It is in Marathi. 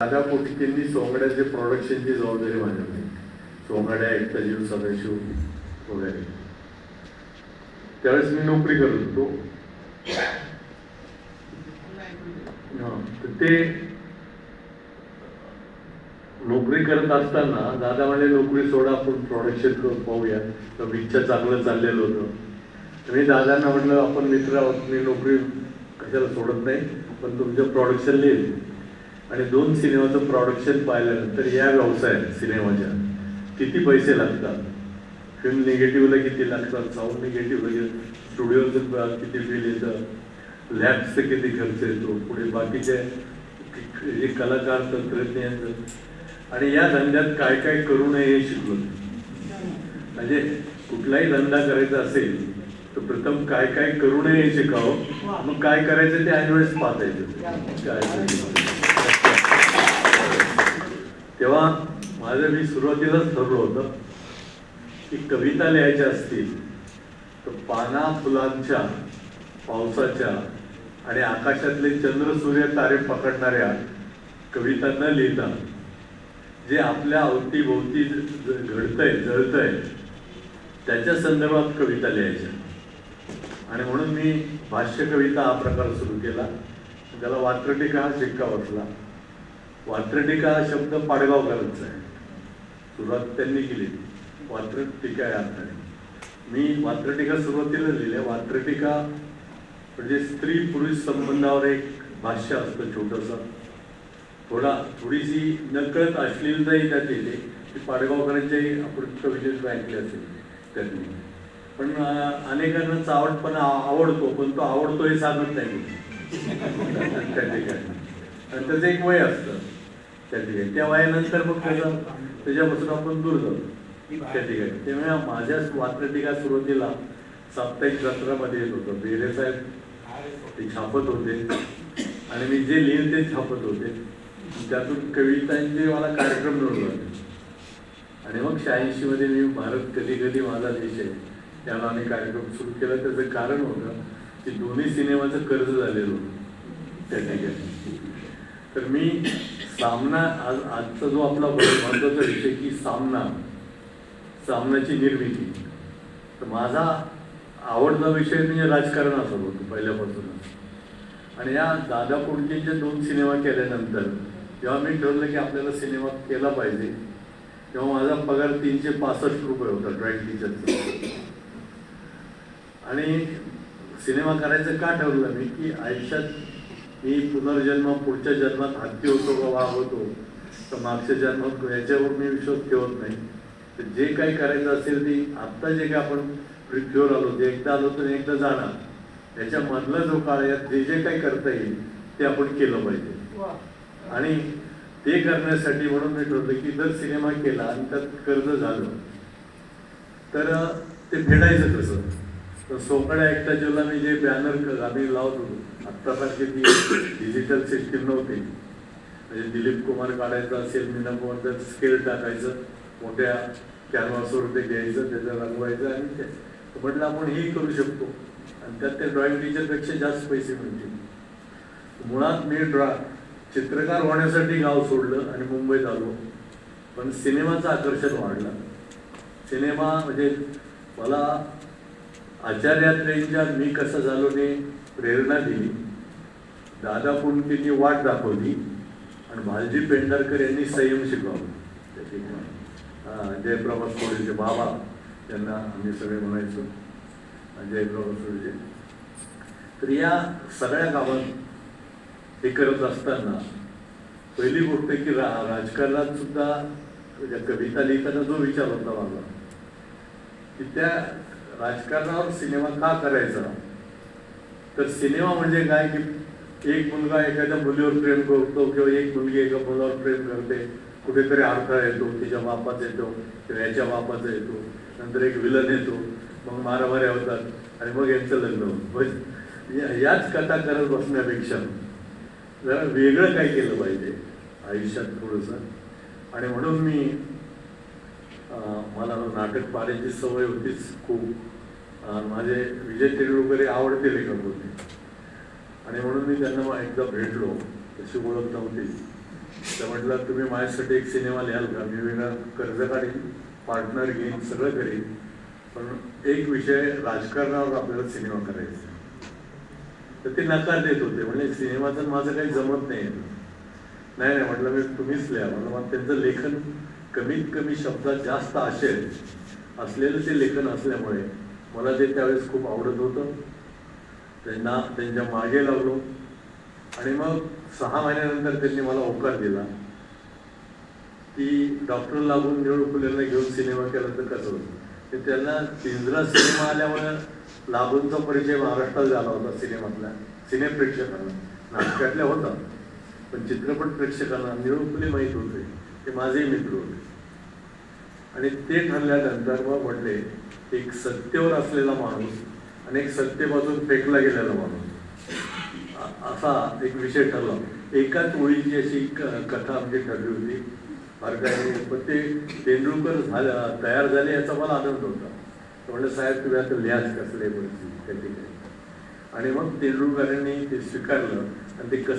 दादा कोटीकेंनी सोंगड्याचे प्रोडक्शनची जबाबदारी माझ्याकडे, सोंगड्या एकता जीव सदाशिव वगैरे. त्यावेळेस मी नोकरी करत होतो. ते नोकरी करत असताना दादा म्हणे नोकरी सोडा, आपण प्रोडक्शन पाहूया. तर इच्छा चांगलं चाललेलं होतं. मी दादांना म्हटलं आपण मित्र आहोत, मी नोकरी कशाला सोडत नाही, पण तुमचं प्रोडक्शन लिहिल. आणि 2 सिनेमाचं प्रोडक्शन पाहिल्यानंतर या व्यवसायात सिनेमाच्या किती पैसे लागतात, फिल्म निगेटिव्हला किती लागतात, साऊंड निगेटिव्हला स्टुडिओचं किती बिल येतं, लॅब्सचं किती खर्च येतो, पुढे बाकीचे जे कलाकार तंत्रज्ञ आणि या धंद्यात काय काय करू नये हे शिकलो. म्हणजे कुठलाही धंदा करायचा असेल तर प्रथम काय काय करू नये हे शिकावं, मग काय करायचं ते ऐनवेळेस पाहायचं. तेव्हा माझं मी सुरुवातीलाच ठरलं होतं की कविता लिहायच्या असतील तर पाना फुलांच्या, पावसाच्या आणि आकाशातले चंद्र सूर्य तारे पकडणाऱ्या कविता न लिहिता जे आपल्या अवतीभोवती घडतंय जळतंय त्याच्या संदर्भात कविता लिहायच्या. आणि म्हणून मी भाष्य कविता हा प्रकार सुरू केला. त्याला वात्रटिका हा शिक्का बसला. वात्रटिका हा शब्द पाडगावकरांचा आहे, सुरुवात त्यांनी केली. वात्रटिका या अर्थाने मी वात्रटिका सुरुवातीला लिहिल्या. वात्रटिका म्हणजे स्त्री पुरुष संबंधावर एक भाष्य असतं छोटंसं, थोडीशी नकळत अश्लीलताही त्यात येते. ती पाडगावकरांच्याही आपण कवितेत ऐकली असेल त्यांनी. पण अनेकांना चावटपणा आवडतो, पण तो आवडतो हे सांगत नाही त्या ठिकाणी. आणि त्याचं एक वय असतं त्या ठिकाणी. त्या वयानंतर मग त्याच्यापासून आपण दूर जातो त्या ठिकाणी. तेव्हा माझ्या वात्रटिका सुरुवातीला साप्ताहिक जत्रामध्ये येत होतं. बेरे साहेब ते छापत होते आणि मी जे लिहिल ते छापत होते. त्यातून कवितांचे मला कार्यक्रम मिळून लागले. आणि मग 86 मध्ये मी भारत कधी कधी माझा देश आहे त्याला आम्ही कार्यक्रम सुरू केला. त्याचं कारण होतं की दोन्ही सिनेमाचं कर्ज झालेलं होतं त्या ठिकाणी. तर मी सामना, आजचा जो आपला महत्वाचा विषय की सामनाची निर्मिती, तर माझा आवडता विषय म्हणजे राजकारण असं होतं पहिल्यापासूनच. आणि या दादा कोंडकेंचे 2 सिनेमा केल्यानंतर जेव्हा मी ठरवलं की आपल्याला सिनेमा केला पाहिजे, तेव्हा माझा पगार 365 रुपये होता ड्रॉइंग टीचरचा. आणि सिनेमा करायचं का ठरवलं मी की आयुष्यात मी पुनर्जन्म, पुढच्या जन्मात हत्ती होतो का वाघ होतो, तर मागच्या जन्मात याच्यावर मी विश्वास ठेवत नाही. तर जे काही करायचं असेल ते आत्ता जे काय आपण पृथ्वीवर आलो ते एकदा आलो तर एकदा जाणार, याच्यामधला जो काळ यात जे जे काही करता येईल ते आपण केलं पाहिजे. आणि ते करण्यासाठी म्हणून मी ठरवलं की जर सिनेमा केला आणि त्यात कर्ज झालं तर ते फेडायचं कसं. तर सोंगड्या एकता जीवला मी जे बॅनर आम्ही लावत होतो, आत्तासारखी ती डिजिटल सिस्टीम नव्हती. म्हणजे दिलीप कुमार काढायचा असेल, मीना कुमारचं स्केल टाकायचं, मोठ्या कॅनव्हासवर ते घ्यायचं, त्याचं रंगवायचं आणि म्हटलं आपण हेही करू शकतो. आणि त्यात ते ड्रॉइंग टीचरपेक्षा जास्त पैसे मिळतील. मुळात मी चित्रकार होण्यासाठी गाव सोडलं आणि मुंबईत आलो. पण सिनेमाचं आकर्षण वाढलं. सिनेमा म्हणजे मला आचार्यात्रेंच्या मी कसं झालो ने प्रेरणा दिली, दादा कोंडकेंनी वाट दाखवली आणि भालजी पेंढारकर यांनी संयम शिकवला. जयप्रभा सोडेचे बाबा त्यांना आम्ही सगळे म्हणायचो, जयप्रभा सोडेचे. तर या सगळ्या गावात हे करत असताना पहिली गोष्ट की राजकारणात सुद्धा कविता लिहिताना जो विचार होता माझा की त्या राजकारणावर सिनेमा का करायचा. तर सिनेमा म्हणजे काय की एक मुलगा एखाद्या मुलीवर प्रेम करतो किंवा एक मुलगी एका मुलावर प्रेम करते, कुठेतरी अडथळा येतो, तिच्या बापाचा येतो किंवा याच्या बापाचा येतो, नंतर एक विलन येतो, मग मारामाऱ्या होतात आणि मग यांचं लग्न होतं. याच कथा करत बसण्यापेक्षा जरा वेगळं काय केलं पाहिजे आयुष्यात थोडंसं. आणि म्हणून मी मला नाटक पाहण्याची सवय होतीच खूप. माझे विजय तेंडुलकर आवडते लेखक होते आणि म्हणून मी त्यांना एकदा भेटलो, तशी ओळख नव्हती. तर म्हटलं तुम्ही माझ्यासाठी एक सिनेमा लिहाल का? मी वेगळा कर्ज काढीन, पार्टनर घेईन, सगळं करीन, पण एक विषय राजकारणावर आपल्याला सिनेमा करायचा. तर ते नकार देत होते, म्हणजे सिनेमाचं माझं काही जमत नाही. नाही म्हटलं मी तुम्हीच लिहा. मग त्यांचं लेखन कमीत कमी शब्दात जास्त आशय असलेलं ते लेखन असल्यामुळे मला ते त्यावेळेस खूप आवडत होतं. त्यांच्या मागे लागलो आणि मग 6 महिन्यानंतर त्यांनी मला होकार दिला की डॉक्टर लागून निळू फुलेंना घेऊन सिनेमा केला तर कसं होतं. ते त्यांना पिंजरा सिनेमा आल्यामुळे लाभूंचा परिचय महाराष्ट्रात झाला होता सिनेमातल्या सिनेप्रेक्षकांना. नाटकातल्या होता, पण चित्रपट प्रेक्षकांना निळू फुले माहीत होते, ते माझेही मित्र होते. आणि ते ठरल्यानंतर मग म्हटले एक सत्तेवर असलेला माणूस आणि एक सत्तेपासून फेकला गेलेला माणूस असा एक विषय ठरला. एकाच ओळीची अशी कथा आमची ठरली होती. फार काही, पण ते तेंडुलकर तयार झाले याचा मला आनंद होता. म्हणलं साहेब तुम्ही आता लिहाच कसले त्या ठिकाणी. आणि मग तेंडुलकरांनी ते स्वीकारलं आणि ते कसं